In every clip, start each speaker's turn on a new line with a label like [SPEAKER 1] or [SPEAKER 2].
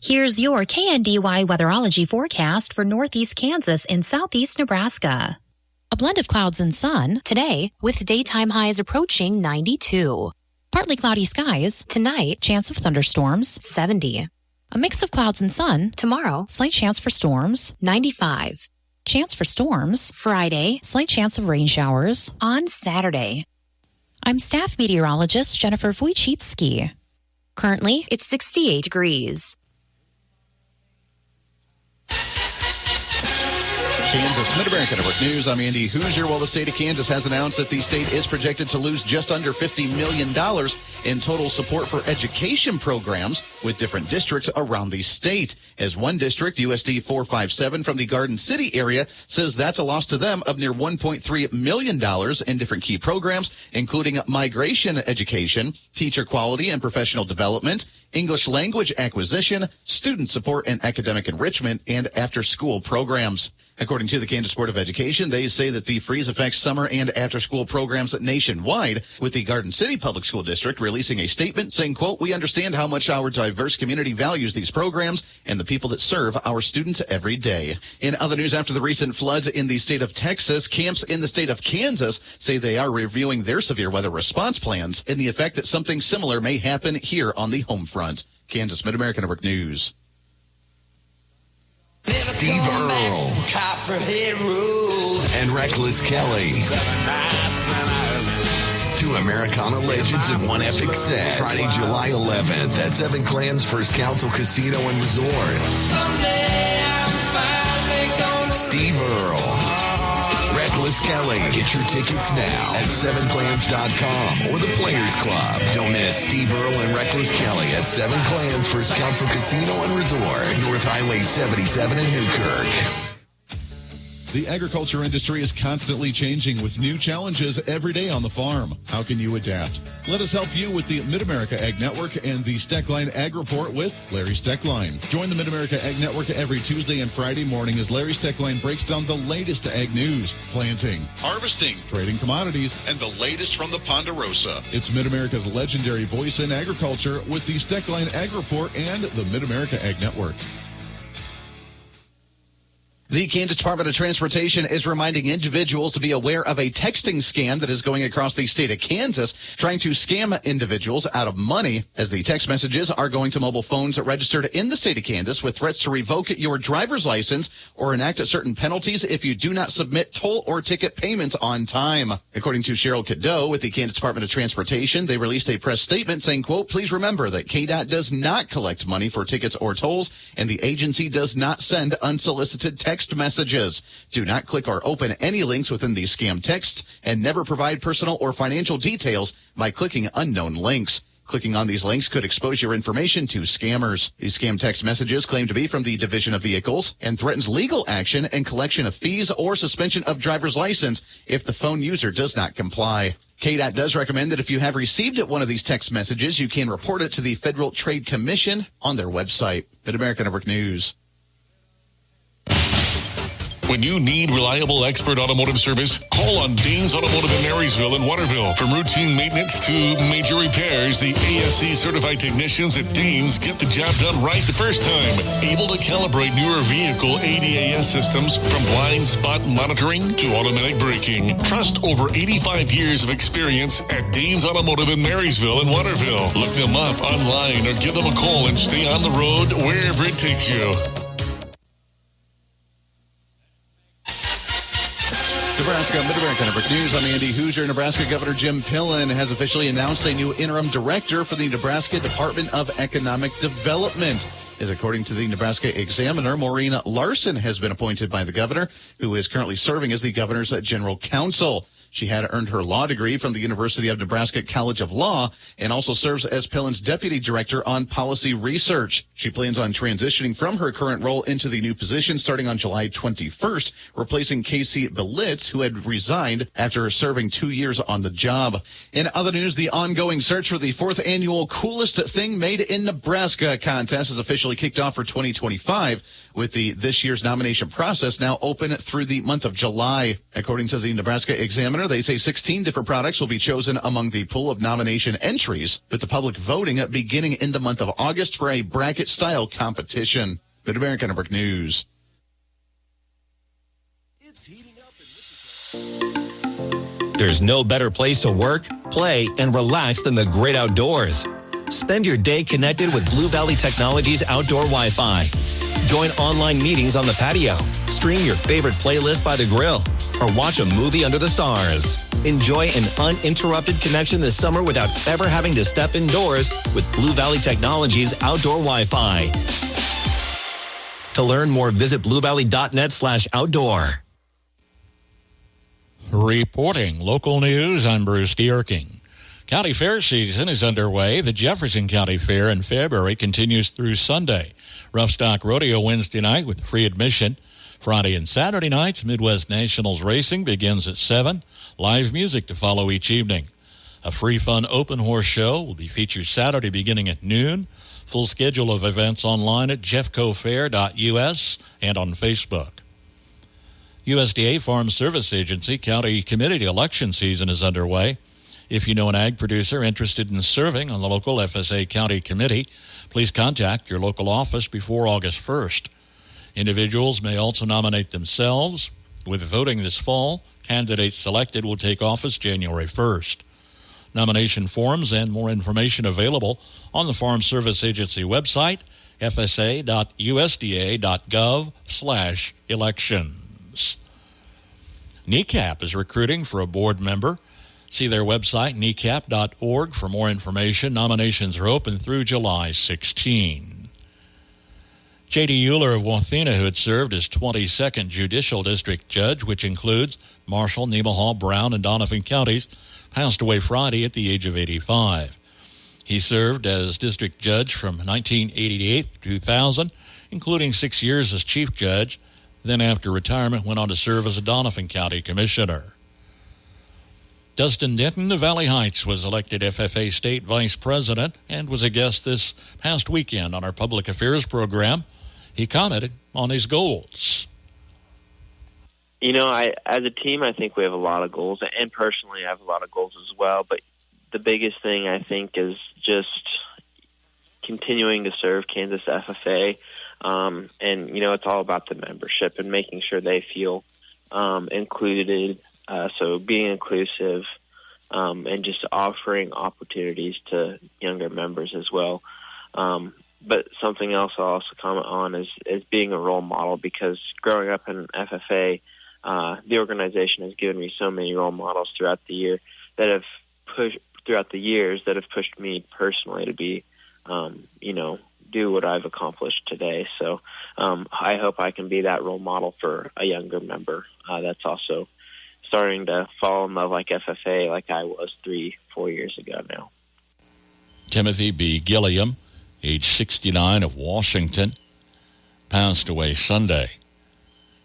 [SPEAKER 1] Here's your KNDY weatherology forecast for northeast Kansas and southeast Nebraska. A blend of clouds and sun today with daytime highs approaching 92. Partly cloudy skies tonight, chance of thunderstorms 70. A mix of clouds and sun tomorrow, slight chance for storms 95. Chance for storms Friday, slight chance of rain showers on Saturday. I'm staff meteorologist Jennifer Wojcicki. Currently, it's 68 degrees.
[SPEAKER 2] Kansas Mid-America Network News. I'm Andy Hoosier. Well, the state of Kansas has announced that the state is projected to lose just under $50 million in total support for education programs with different districts around the state. As one district, USD 457 from the Garden City area, says that's a loss to them of near $1.3 million in different key programs, including migration education, teacher quality and professional development, English language acquisition, student support and academic enrichment, and after-school programs. According to the Kansas Board of Education, they say that the freeze affects summer and after-school programs nationwide, with the Garden City Public School District releasing a statement saying, quote, "We understand how much our diverse community values these programs and the people that serve our students every day." In other news, after the recent floods in the state of Texas, camps in the state of Kansas say they are reviewing their severe weather response plans in the effect that something similar may happen here on the home front. Kansas Mid-America Network News.
[SPEAKER 3] Steve Earle and Reckless Kelly. Two Americana legends in one epic set. Friday, July 11th at Seven Clans First Council Casino and Resort. Steve Earle, Reckless Kelly. Get your tickets now at 7clans.com or the Players Club. Don't miss Steve Earle and Reckless Kelly at Seven Clans First Council Casino and Resort. North Highway 77 in Newkirk.
[SPEAKER 4] The agriculture industry is constantly changing with new challenges every day on the farm. How can you adapt? Let us help you with the Mid-America Ag Network and the Steckline Ag Report with Larry Steckline. Join the Mid-America Ag Network every Tuesday and Friday morning as Larry Steckline breaks down the latest ag news, planting, harvesting, trading commodities, and the latest from the Ponderosa. It's Mid-America's legendary voice in agriculture with the Steckline Ag Report and the Mid-America Ag Network.
[SPEAKER 2] The Kansas Department of Transportation is reminding individuals to be aware of a texting scam that is going across the state of Kansas, trying to scam individuals out of money, as the text messages are going to mobile phones registered in the state of Kansas with threats to revoke your driver's license or enact certain penalties if you do not submit toll or ticket payments on time. According to Cheryl Cadeau with the Kansas Department of Transportation, they released a press statement saying, quote, "Please remember that KDOT does not collect money for tickets or tolls, and the agency does not send unsolicited text messages. Do not click or open any links within these scam texts, and never provide personal or financial details by clicking unknown links. Clicking on these links could expose your information to scammers. These scam text messages claim to be from the Division of Vehicles and threatens legal action and collection of fees or suspension of driver's license if the phone user does not comply. KDOT does recommend that if you have received one of these text messages, you can report it to the Federal Trade Commission on their website. Mid-America Network News.
[SPEAKER 5] When you need reliable expert automotive service, call on Danes Automotive in Marysville and Waterville. From routine maintenance to major repairs, the ASC certified technicians at Danes get the job done right the first time. Able to calibrate newer vehicle ADAS systems from blind spot monitoring to automatic braking. Trust over 85 years of experience at Danes Automotive in Marysville and Waterville. Look them up online or give them a call and stay on the road wherever it takes you.
[SPEAKER 2] Nebraska Mid-America Network News. I'm Andy Hoosier. Nebraska Governor Jim Pillen has officially announced a new interim director for the Nebraska Department of Economic Development. As according to the Nebraska Examiner, Maureen Larson has been appointed by the governor, who is currently serving as the governor's general counsel. She had earned her law degree from the University of Nebraska College of Law and also serves as Pillen's deputy director on policy research. She plans on transitioning from her current role into the new position starting on July 21st, replacing Casey Belitz, who had resigned after serving 2 years on the job. In other news, the ongoing search for the 4th annual Coolest Thing Made in Nebraska contest is officially kicked off for 2025, with this year's nomination process now open through the month of July. According to the Nebraska Examiner, there. They say 16 different products will be chosen among the pool of nomination entries, with the public voting beginning in the month of August for a bracket-style competition. Mid-America Network News.
[SPEAKER 3] It's heating up. There's no better place to work, play, and relax than the great outdoors. Spend your day connected with Blue Valley Technologies outdoor Wi-Fi. Join online meetings on the patio, stream your favorite playlist by the grill, or watch a movie under the stars. Enjoy an uninterrupted connection this summer without ever having to step indoors with Blue Valley Technologies outdoor Wi-Fi. To learn more, visit bluevalley.net/outdoor.
[SPEAKER 6] Reporting local news, I'm Bruce Dierking. County Fair season is underway. The Jefferson County Fair in February continues through Sunday. Rough Stock Rodeo Wednesday night with free admission. Friday and Saturday nights, Midwest Nationals Racing begins at 7. Live music to follow each evening. A free fun open horse show will be featured Saturday beginning at noon. Full schedule of events online at jeffcofair.us and on Facebook. USDA Farm Service Agency County Committee election season is underway. If you know an ag producer interested in serving on the local FSA County Committee, please contact your local office before August 1st. Individuals may also nominate themselves. With voting this fall, candidates selected will take office January 1st. Nomination forms and more information available on the Farm Service Agency website, fsa.usda.gov/elections. NECAP is recruiting for a board member. See their website, necap.org, for more information. Nominations are open through July 16. J.D. Euler of Wathena, who had served as 22nd Judicial District Judge, which includes Marshall, Nemaha, Brown, and Donovan counties, passed away Friday at the age of 85. He served as district judge from 1988 to 2000, including 6 years as chief judge. Then after retirement, went on to serve as a Donovan County commissioner. Dustin Denton of Valley Heights was elected FFA State Vice President and was a guest this past weekend on our Public Affairs program. He commented on his goals.
[SPEAKER 7] You know, as a team, I think we have a lot of goals, and personally I have a lot of goals as well, but the biggest thing I think is just continuing to serve Kansas FFA, and, you know, it's all about the membership and making sure they feel included. So being inclusive and just offering opportunities to younger members as well. But something else I'll also comment on is being a role model, because growing up in FFA, the organization has given me so many role models throughout the years that have pushed me personally to be, you know, do what I've accomplished today. So I hope I can be that role model for a younger member that's also starting to fall in love like FFA like I was 3-4 years ago now.
[SPEAKER 6] Timothy B. Gilliam, age 69, of Washington, passed away Sunday.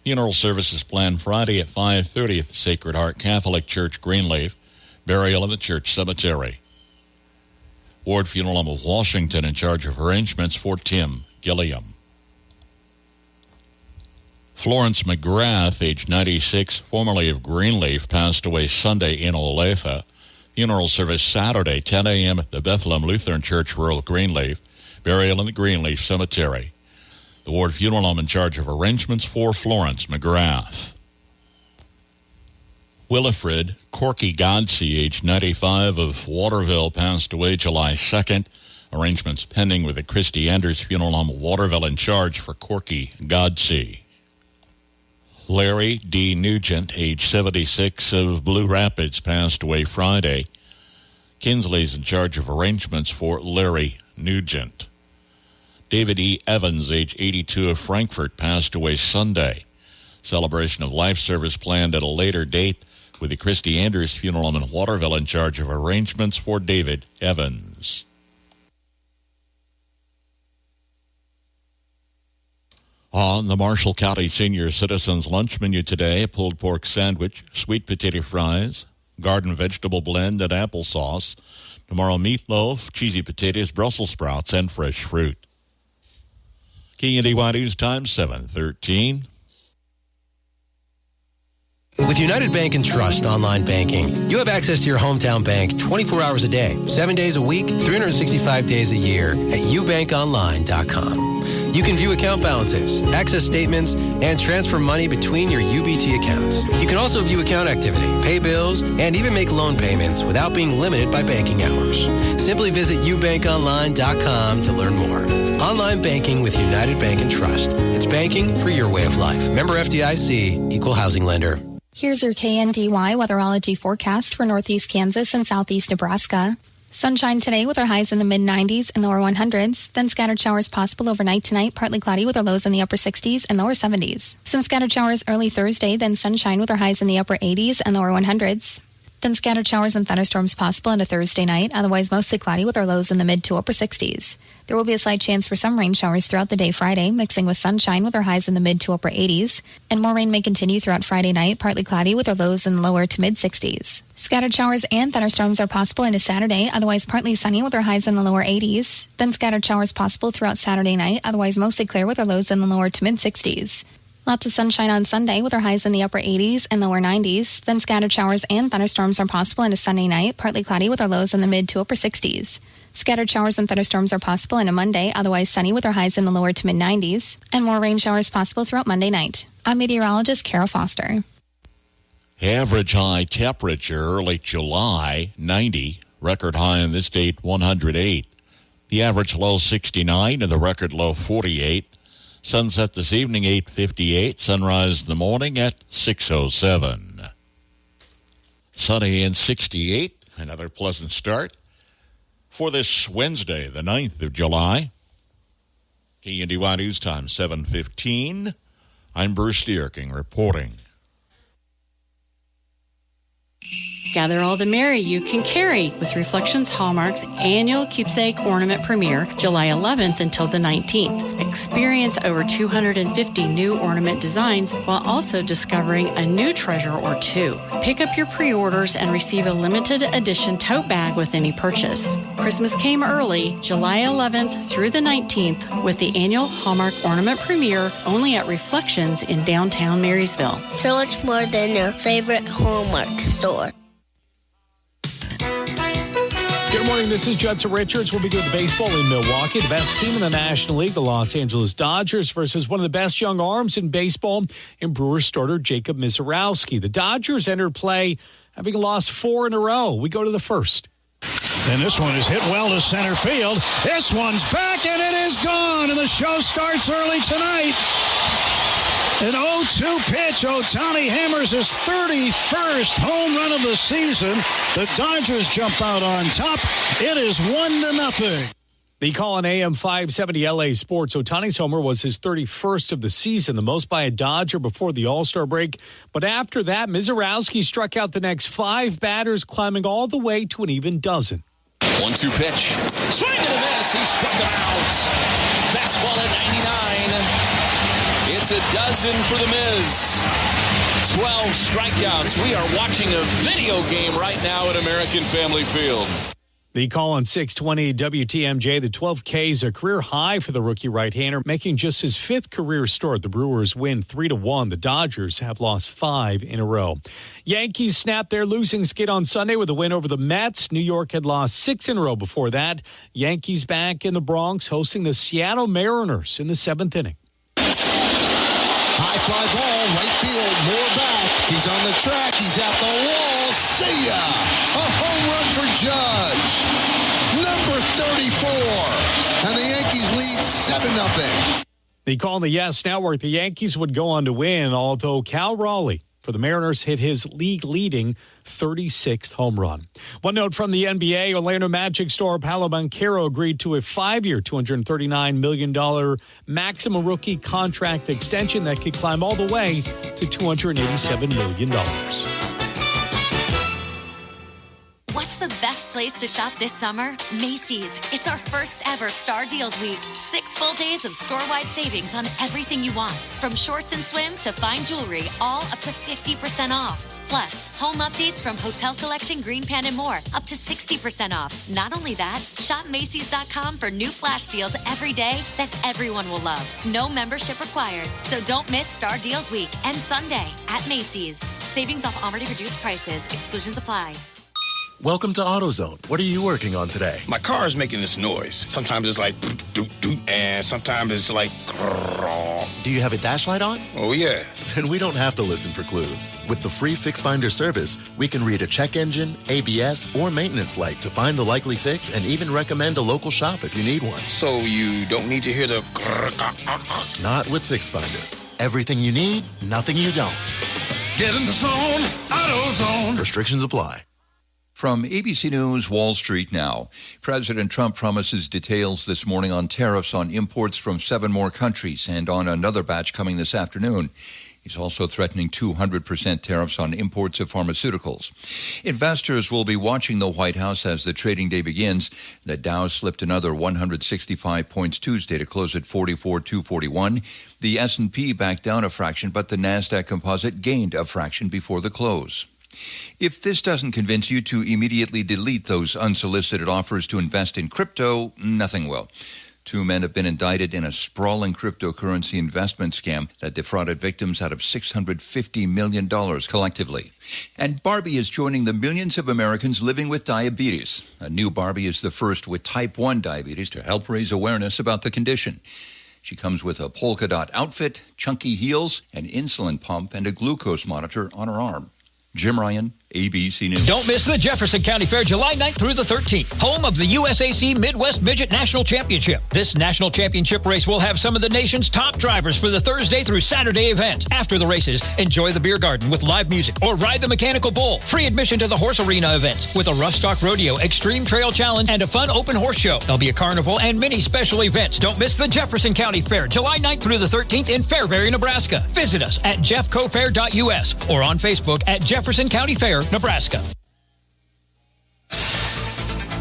[SPEAKER 6] Funeral services planned Friday at 5:30 at the Sacred Heart Catholic Church, Greenleaf. Burial in the church cemetery. Ward Funeral Home of Washington in charge of arrangements for Tim Gilliam. Florence McGrath, age 96, formerly of Greenleaf, passed away Sunday in Olathe. Funeral service Saturday, 10 a.m. at the Bethlehem Lutheran Church, rural Greenleaf. Burial in the Greenleaf Cemetery. The Ward Funeral Home in charge of arrangements for Florence McGrath. Willifred Corky Godsey, age 95, of Waterville, passed away July 2nd. Arrangements pending with the Christy Anders Funeral Home of Waterville in charge for Corky Godsey. Larry D. Nugent, age 76, of Blue Rapids, passed away Friday. Kinsley's in charge of arrangements for Larry Nugent. David E. Evans, age 82, of Frankfort, passed away Sunday. Celebration of life service planned at a later date with the Christy Anders Funeral Home in Waterville in charge of arrangements for David Evans. On the Marshall County Senior Citizens Lunch Menu today, a pulled pork sandwich, sweet potato fries, garden vegetable blend, and applesauce. Tomorrow, meatloaf, cheesy potatoes, Brussels sprouts, and fresh fruit. KNDY News Time, 7:13.
[SPEAKER 8] With United Bank and Trust online banking, you have access to your hometown bank 24 hours a day, 7 days a week, 365 days a year at ubankonline.com. You can view account balances, access statements, and transfer money between your UBT accounts. You can also view account activity, pay bills, and even make loan payments without being limited by banking hours. Simply visit ubankonline.com to learn more. Online banking with United Bank and Trust. It's banking for your way of life. Member FDIC, Equal Housing Lender.
[SPEAKER 9] Here's your KNDY weatherology forecast for northeast Kansas and southeast Nebraska. Sunshine today with our highs in the mid-90s and lower 100s. Then scattered showers possible overnight tonight, partly cloudy with our lows in the upper 60s and lower 70s. Some scattered showers early Thursday, then sunshine with our highs in the upper 80s and lower 100s. Then scattered showers and thunderstorms possible into Thursday night, otherwise mostly cloudy with our lows in the mid to upper 60s. There will be a slight chance for some rain showers throughout the day Friday, mixing with sunshine with our highs in the mid to upper 80s. And more rain may continue throughout Friday night, partly cloudy with our lows in the lower to mid 60s. Scattered showers and thunderstorms are possible into Saturday, otherwise partly sunny with our highs in the lower 80s. Then scattered showers possible throughout Saturday night, otherwise mostly clear with our lows in the lower to mid 60s. Lots of sunshine on Sunday with our highs in the upper 80s and lower 90s. Then scattered showers and thunderstorms are possible into Sunday night, partly cloudy with our lows in the mid to upper 60s. Scattered showers and thunderstorms are possible into Monday, otherwise sunny with our highs in the lower to mid 90s. And more rain showers possible throughout Monday night. I'm meteorologist Kara Foster.
[SPEAKER 6] Average high temperature early July, 90. Record high on this date, 108. The average low, 69, and the record low, 48. Sunset this evening, 8:58. Sunrise in the morning at 6:07. Sunny and 68. Another pleasant start for this Wednesday, the 9th of July. KNDY News Time, 7:15. I'm Bruce Dierking reporting.
[SPEAKER 10] Gather all the merry you can carry with Reflections Hallmark's annual Keepsake Ornament Premiere, July 11th until the 19th. Experience over 250 new ornament designs while also discovering a new treasure or two. Pick up your pre-orders and receive a limited edition tote bag with any purchase. Christmas came early, July 11th through the 19th, with the annual Hallmark Ornament Premiere only at Reflections in downtown Marysville.
[SPEAKER 11] So much more than your favorite Hallmark store.
[SPEAKER 12] Good morning, this is Judson Richards. We'll begin with baseball in Milwaukee. The best team in the National League, the Los Angeles Dodgers, versus one of the best young arms in baseball in Brewers starter Jacob Misiorowski. The Dodgers entered play having lost 4 in a row. We go to the first.
[SPEAKER 13] And this one is hit well to center field. This one's back, and it is gone. And the show starts early tonight. An 0-2 pitch. Ohtani hammers his 31st home run of the season. The Dodgers jump out on top. It is 1-0.
[SPEAKER 12] The call on AM 570 LA Sports. Ohtani's homer was his 31st of the season, the most by a Dodger before the All-Star break. But after that, Misiorowski struck out the next 5 batters, climbing all the way to an even dozen.
[SPEAKER 14] 1-2 pitch. Swing and a miss. He struck him out. Fastball at 99. It's a dozen for the Miz. 12 strikeouts. We are watching a video game right now at American Family Field.
[SPEAKER 12] The call on 620 WTMJ, the 12 Ks, a career high for the rookie right-hander, making just his 5th career start. The Brewers win 3-1. The Dodgers have lost 5 in a row. Yankees snapped their losing skid on Sunday with a win over the Mets. New York had lost 6 in a row before that. Yankees back in the Bronx hosting the Seattle Mariners in the 7th inning.
[SPEAKER 13] High fly ball, right field, more back. He's on the track. He's at the wall. See ya! A home run for Judge. Number 34. And the Yankees lead 7-0.
[SPEAKER 12] The call on the Yes Network, the Yankees would go on to win, although Cal Raleigh for the Mariners hit his league-leading 36th home run. One note from the NBA, Orlando Magic star Paolo Banchero agreed to a 5-year, $239 million maximum rookie contract extension that could climb all the way to $287 million.
[SPEAKER 15] What's the best place to shop this summer? Macy's. It's our first ever Star Deals Week. 6 full days of store-wide savings on everything you want. From shorts and swim to fine jewelry, all up to 50% off. Plus, home updates from Hotel Collection, Green Pan, and more, up to 60% off. Not only that, shop Macy's.com for new flash deals every day that everyone will love. No membership required. So don't miss Star Deals Week and Sunday at Macy's. Savings off already reduced prices. Exclusions apply.
[SPEAKER 16] Welcome to AutoZone. What are you working on today?
[SPEAKER 17] My car is making this noise. Sometimes it's like doot doot, and sometimes it's like grrr.
[SPEAKER 16] Do you have a dash light on?
[SPEAKER 17] Oh yeah.
[SPEAKER 16] Then we don't have to listen for clues. With the free Fix Finder service, we can read a check engine, ABS, or maintenance light to find the likely fix and even recommend a local shop if you need one.
[SPEAKER 17] So you don't need to hear the grrr.
[SPEAKER 16] Not with Fix Finder. Everything you need, nothing you don't.
[SPEAKER 3] Get in the zone, AutoZone.
[SPEAKER 16] Restrictions apply.
[SPEAKER 18] From ABC News, Wall Street now. President Trump promises details this morning on tariffs on imports from 7 more countries and on another batch coming this afternoon. He's also threatening 200% tariffs on imports of pharmaceuticals. Investors will be watching the White House as the trading day begins. The Dow slipped another 165 points Tuesday to close at 44,241. The S&P backed down a fraction, but the NASDAQ composite gained a fraction before the close. If this doesn't convince you to immediately delete those unsolicited offers to invest in crypto, nothing will. 2 men have been indicted in a sprawling cryptocurrency investment scam that defrauded victims out of $650 million collectively. And Barbie is joining the millions of Americans living with diabetes. A new Barbie is the first with type 1 diabetes to help raise awareness about the condition. She comes with a polka dot outfit, chunky heels, an insulin pump, and a glucose monitor on her arm. Jim Ryan, ABC News.
[SPEAKER 19] Don't miss the Jefferson County Fair July 9th through the 13th, home of the USAC Midwest Midget National Championship. This national championship race will have some of the nation's top drivers for the Thursday through Saturday event. After the races, enjoy the beer garden with live music or ride the mechanical bull. Free admission to the horse arena events with a rough stock rodeo, extreme trail challenge, and a fun open horse show. There'll be a carnival and many special events. Don't miss the Jefferson County Fair July 9th through the 13th in Fairbury, Nebraska. Visit us at jeffcofair.us or on Facebook at Jefferson County Fair, Nebraska.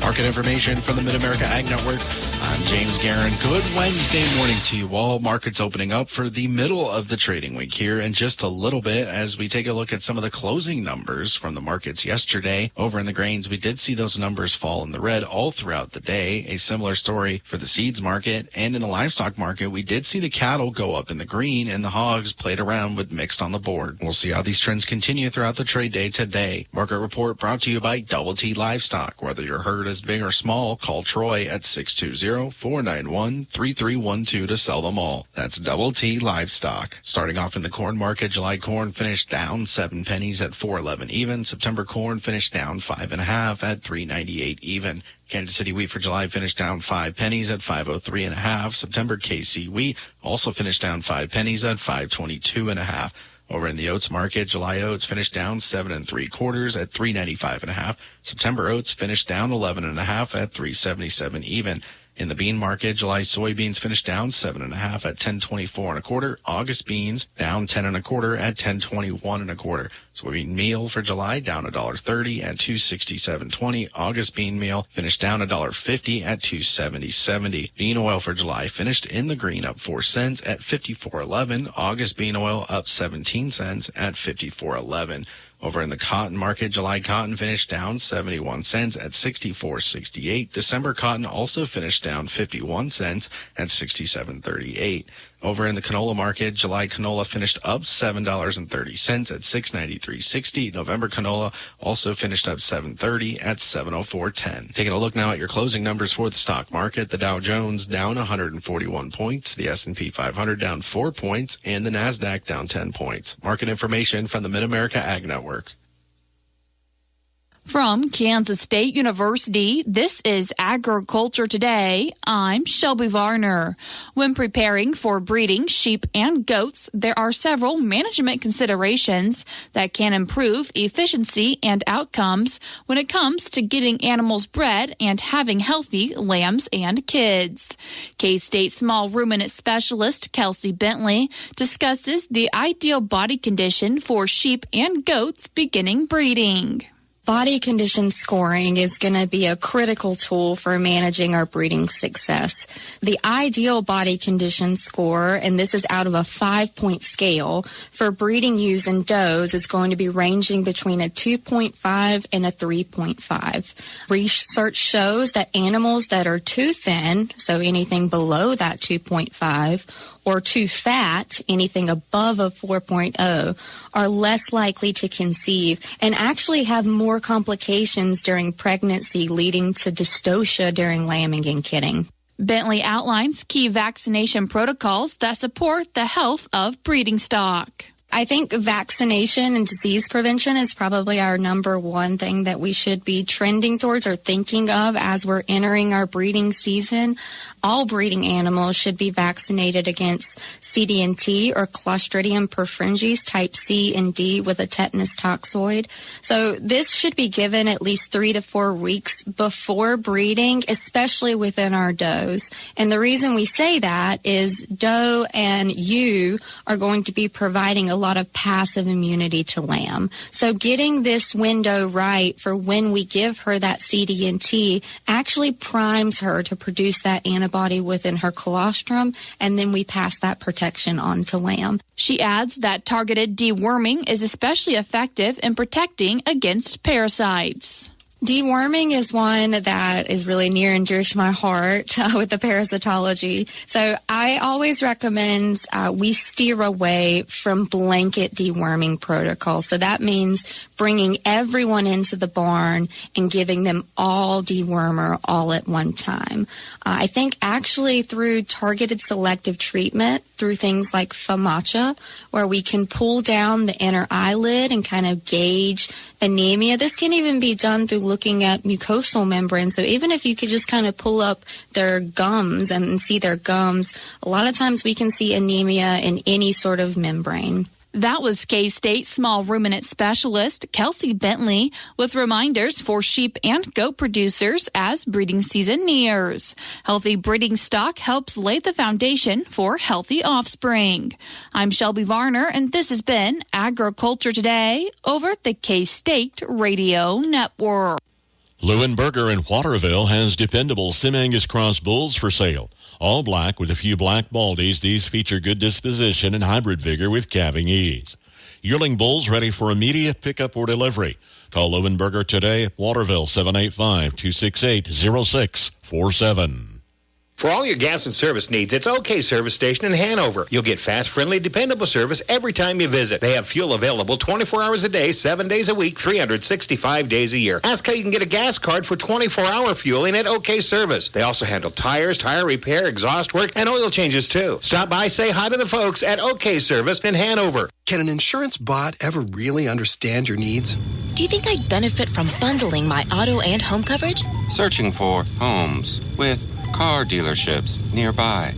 [SPEAKER 20] Market information from the Mid-America Ag Network. I'm James Guerin. Good Wednesday morning to you all. Markets opening up for the middle of the trading week here in just a little bit as we take a look at some of the closing numbers from the markets yesterday. Over in the grains, we did see those numbers fall in the red all throughout the day. A similar story for the seeds market. And in the livestock market, we did see the cattle go up in the green and the hogs played around with mixed on the board. We'll see how these trends continue throughout the trade day today. Market report brought to you by Double T Livestock. Whether your herd is big or small, call Troy at 620-491-3312 to sell them all. That's Double T Livestock. Starting off in the corn market, July corn finished down 7 pennies at $4.11 even. September corn finished down 5.5 at $3.98 even. Kansas City wheat for July finished down 5 pennies at $5.03.5. September KC wheat also finished down 5 pennies at $5.22.5. Over in the oats market, July oats finished down 7 3/4 at $3.95.5. September oats finished down 11.5 at $3.77 even. In the bean market, July soybeans finished down 7.5 at $10.24 1/4. August beans down 10 1/4 at $10.21 1/4. Soybean meal for July down $1.30 at $2.6720. August bean meal finished down $1.50 at $2.7070. Bean oil for July finished in the green, up 4 cents at $54.11. August bean oil up 17 cents at $54.11. Over in the cotton market, July cotton finished down 71 cents at $64.68. December cotton also finished down 51 cents at $67.38. Over in the canola market, July canola finished up $7.30 at $693.60. November canola also finished up $7.30 at $704.10. Taking a look now at your closing numbers for the stock market, the Dow Jones down 141 points, the S&P 500 down 4 points, and the NASDAQ down 10 points. Market information from the Mid-America Ag Network.
[SPEAKER 21] From Kansas State University, this is Agriculture Today. I'm Shelby Varner. When preparing for breeding sheep and goats, there are several management considerations that can improve efficiency and outcomes when it comes to getting animals bred and having healthy lambs and kids. K-State small ruminant specialist Kelsey Bentley discusses the ideal body condition for sheep and goats beginning breeding.
[SPEAKER 22] Body condition scoring is going to be a critical tool for managing our breeding success. The ideal body condition score, and this is out of a 5-point scale, for breeding ewes and does is going to be ranging between a 2.5 and a 3.5. Research shows that animals that are too thin, so anything below that 2.5, or too fat, anything above a 4.0, are less likely to conceive and actually have more complications during pregnancy, leading to dystocia during lambing and kidding.
[SPEAKER 21] Bentley outlines key vaccination protocols that support the health of breeding stock.
[SPEAKER 22] I think vaccination and disease prevention is probably our number one thing that we should be trending towards or thinking of as we're entering our breeding season. All breeding animals should be vaccinated against CD&T or Clostridium perfringens type C and D with a tetanus toxoid. So this should be given at least 3 to 4 weeks before breeding, especially within our does. And the reason we say that is doe and ewe are going to be providing a lot of passive immunity to lamb. So getting this window right for when we give her that CD&T actually primes her to produce that antibody within her colostrum, and then we pass that protection on to lamb.
[SPEAKER 21] She adds that targeted deworming is especially effective in protecting against parasites.
[SPEAKER 22] Deworming is one that is really near and dear to my heart with the parasitology. So I always recommend we steer away from blanket deworming protocols. So that means bringing everyone into the barn and giving them all dewormer all at one time. I think actually through targeted selective treatment, through things like FAMACHA, where we can pull down the inner eyelid and kind of gauge anemia. This can even be done through looking at mucosal membranes. So even if you could just kind of pull up their gums and see their gums, a lot of times we can see anemia in any sort of membrane.
[SPEAKER 21] That was K-State small ruminant specialist Kelsey Bentley with reminders for sheep and goat producers as breeding season nears. Healthy breeding stock helps lay the foundation for healthy offspring. I'm Shelby Varner, and this has been Agriculture Today over the K-State Radio Network.
[SPEAKER 6] Leuenberger in Waterville has dependable Sim-Angus cross bulls for sale. All black with a few black baldies, these feature good disposition and hybrid vigor with calving ease. Yearling bulls ready for immediate pickup or delivery. Call Leuenberger today at Waterville, 785-268-0647.
[SPEAKER 1] For all your gas and service needs, it's OK Service Station in Hanover. You'll get fast, friendly, dependable service every time you visit. They have fuel available 24 hours a day, 7 days a week, 365 days a year. Ask how you can get a gas card for 24-hour fueling at OK Service. They also handle tires, tire repair, exhaust work, and oil changes too. Stop by, say hi to the folks at OK Service in Hanover.
[SPEAKER 4] Can an insurance bot ever really understand your needs?
[SPEAKER 23] Do you think I'd benefit from bundling my auto and home coverage?
[SPEAKER 24] Searching for homes with car dealerships nearby.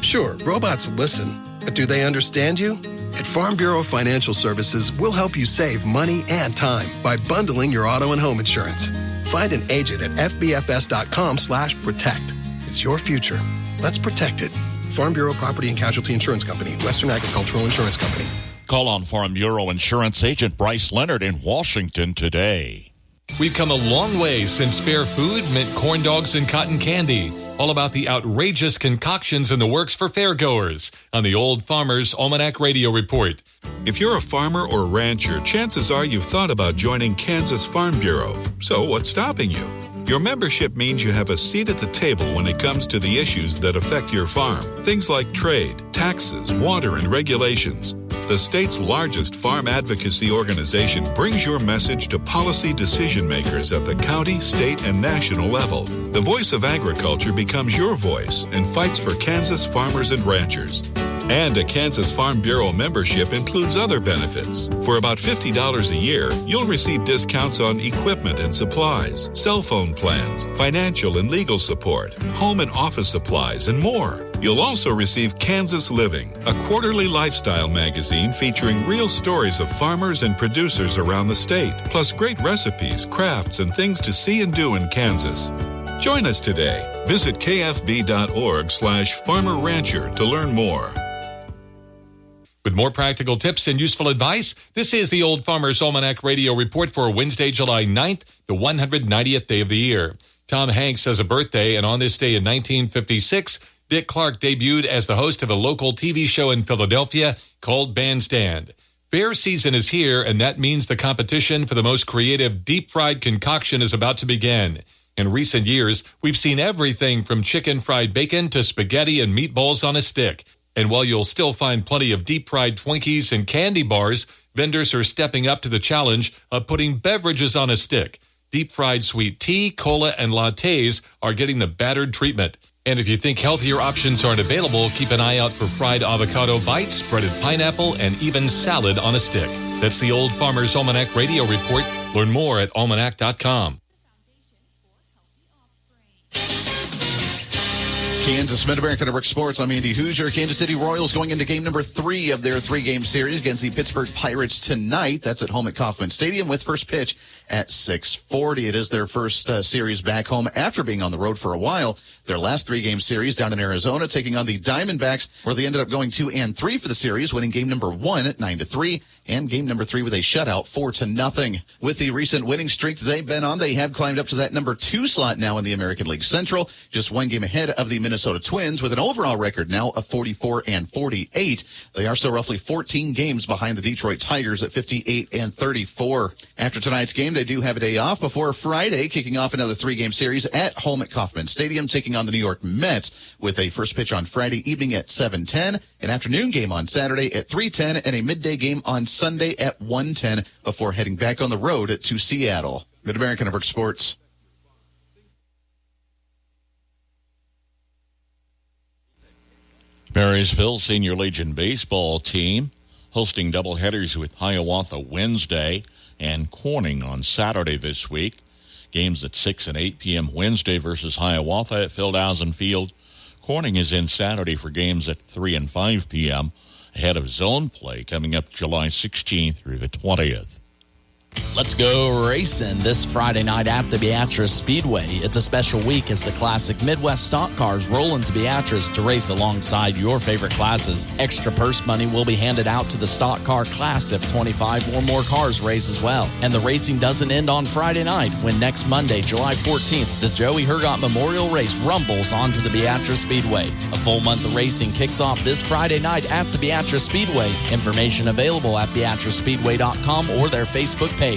[SPEAKER 4] Sure, robots listen, but do they understand you? At Farm Bureau Financial Services, we'll help you save money and time by bundling your auto and home insurance. Find an agent at fbfs.com/protect. It's your future. Let's protect it. Farm Bureau Property and Casualty Insurance Company, Western Agricultural Insurance Company.
[SPEAKER 6] Call on Farm Bureau Insurance Agent Bryce Leonard in Washington today.
[SPEAKER 25] We've come a long way since fair food meant corn dogs and cotton candy. All about the outrageous concoctions in the works for fairgoers on the Old Farmer's Almanac Radio Report.
[SPEAKER 26] If you're a farmer or rancher, chances are you've thought about joining Kansas Farm Bureau. So what's stopping you? Your membership means you have a seat at the table when it comes to the issues that affect your farm. Things like trade, taxes, water, and regulations. The state's largest farm advocacy organization brings your message to policy decision makers at the county, state, and national level. The voice of agriculture becomes your voice and fights for Kansas farmers and ranchers. And a Kansas Farm Bureau membership includes other benefits. For about $50 a year, you'll receive discounts on equipment and supplies, cell phone plans, financial and legal support, home and office supplies, and more. You'll also receive Kansas Living, a quarterly lifestyle magazine featuring real stories of farmers and producers around the state, plus great recipes, crafts, and things to see and do in Kansas. Join us today. Visit kfb.org/farmer-rancher to learn more.
[SPEAKER 25] With more practical tips and useful advice, this is the Old Farmer's Almanac Radio Report for Wednesday, July 9th, the 190th day of the year. Tom Hanks has a birthday, and on this day in 1956, Dick Clark debuted as the host of a local TV show in Philadelphia called Bandstand. Fair season is here, and that means the competition for the most creative deep-fried concoction is about to begin. In recent years, we've seen everything from chicken fried bacon to spaghetti and meatballs on a stick. And while you'll still find plenty of deep-fried Twinkies and candy bars, vendors are stepping up to the challenge of putting beverages on a stick. Deep-fried sweet tea, cola, and lattes are getting the battered treatment. And if you think healthier options aren't available, keep an eye out for fried avocado bites, breaded pineapple, and even salad on a stick. That's the Old Farmer's Almanac Radio Report. Learn more at almanac.com.
[SPEAKER 2] Kansas Mid-America Network Sports. I'm Andy Hoosier. Kansas City Royals going into game number 3 of their 3-game series against the Pittsburgh Pirates tonight. That's at home at Kauffman Stadium with first pitch at 6:40. It is their first series back home after being on the road for a while. Their last 3-game series down in Arizona, taking on the Diamondbacks, where they ended up going 2-3 for the series, winning game number 1 at 9-3, and game number 3 with a shutout 4-0. With the recent winning streak they've been on, they have climbed up to that number 2 slot now in the American League Central, just 1 game ahead of the Minnesota Twins, with an overall record now of 44-48. They are still roughly 14 games behind the Detroit Tigers at 58-34. After tonight's game, they do have a day off before Friday, kicking off another 3-game series at home at Kauffman Stadium, taking on the New York Mets with a first pitch on Friday evening at 7:10, an afternoon game on Saturday at 3:10, and a midday game on Sunday at 1:10 before heading back on the road to Seattle. Mid-American Network Sports.
[SPEAKER 6] Marysville Senior Legion baseball team hosting doubleheaders with Hiawatha Wednesday and Corning on Saturday this week. Games at 6 and 8 p.m. Wednesday versus Hiawatha at Feldhausen Field. Corning is in Saturday for games at 3 and 5 p.m. ahead of zone play coming up July 16th through the 20th.
[SPEAKER 5] Let's go racing this Friday night at the Beatrice Speedway. It's a special week as the classic Midwest stock cars roll into Beatrice to race alongside your favorite classes. Extra purse money will be handed out to the stock car class if 25 or more cars race as well. And the racing doesn't end on Friday night when next Monday, July 14th, the Joey Hergott Memorial Race rumbles onto the Beatrice Speedway. A full month of racing kicks off this Friday night at the Beatrice Speedway. Information available at beatricespeedway.com or their Facebook page.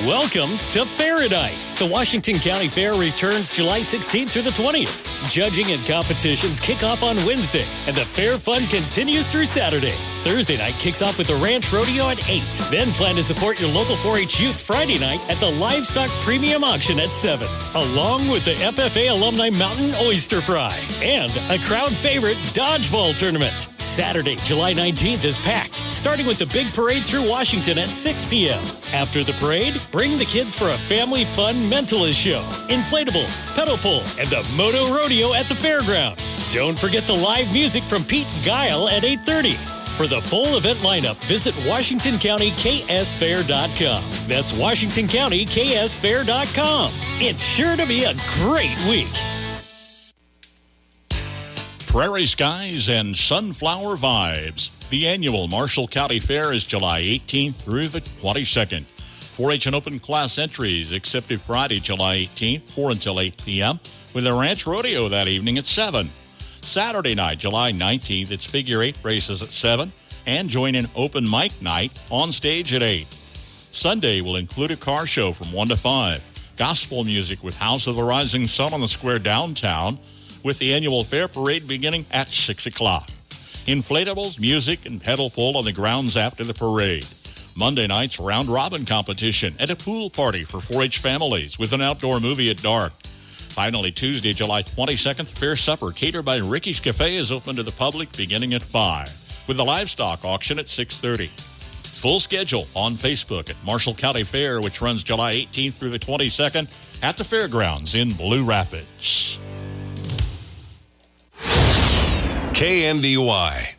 [SPEAKER 7] Welcome to Paradise. The Washington County Fair returns July 16th through the 20th. Judging and competitions kick off on Wednesday, and the fair fun continues through Saturday. Thursday night kicks off with the Ranch Rodeo at 8. Then plan to support your local 4-H youth Friday night at the Livestock Premium Auction at 7, along with the FFA Alumni Mountain Oyster Fry and a crowd favorite dodgeball tournament. Saturday, July 19th is packed, starting with the big parade through Washington at 6 p.m. After the parade, bring the kids for a family fun mentalist show, inflatables, pedal pull, and the Moto Rodeo at the fairground. Don't forget the live music from Pete Guile at 8:30. For the full event lineup, visit WashingtonCountyKSFair.com. That's WashingtonCountyKSFair.com. It's sure to be a great week.
[SPEAKER 6] Prairie skies and sunflower vibes. The annual Marshall County Fair is July 18th through the 22nd. 4-H and open class entries accepted Friday, July 18th, 4 until 8 p.m., with a ranch rodeo that evening at 7. Saturday night, July 19th, it's figure 8 races at 7, and join an open mic night on stage at 8. Sunday will include a car show from 1 to 5, gospel music with House of the Rising Sun on the Square downtown, with the annual fair parade beginning at 6 o'clock. Inflatables, music, and pedal pull on the grounds after the parade. Monday night's round-robin competition and a pool party for 4-H families with an outdoor movie at dark. Finally, Tuesday, July 22nd, fair supper catered by Ricky's Cafe is open to the public beginning at 5, with the livestock auction at 6:30. Full schedule on Facebook at Marshall County Fair, which runs July 18th through the 22nd at the fairgrounds in Blue Rapids.
[SPEAKER 3] KNDY.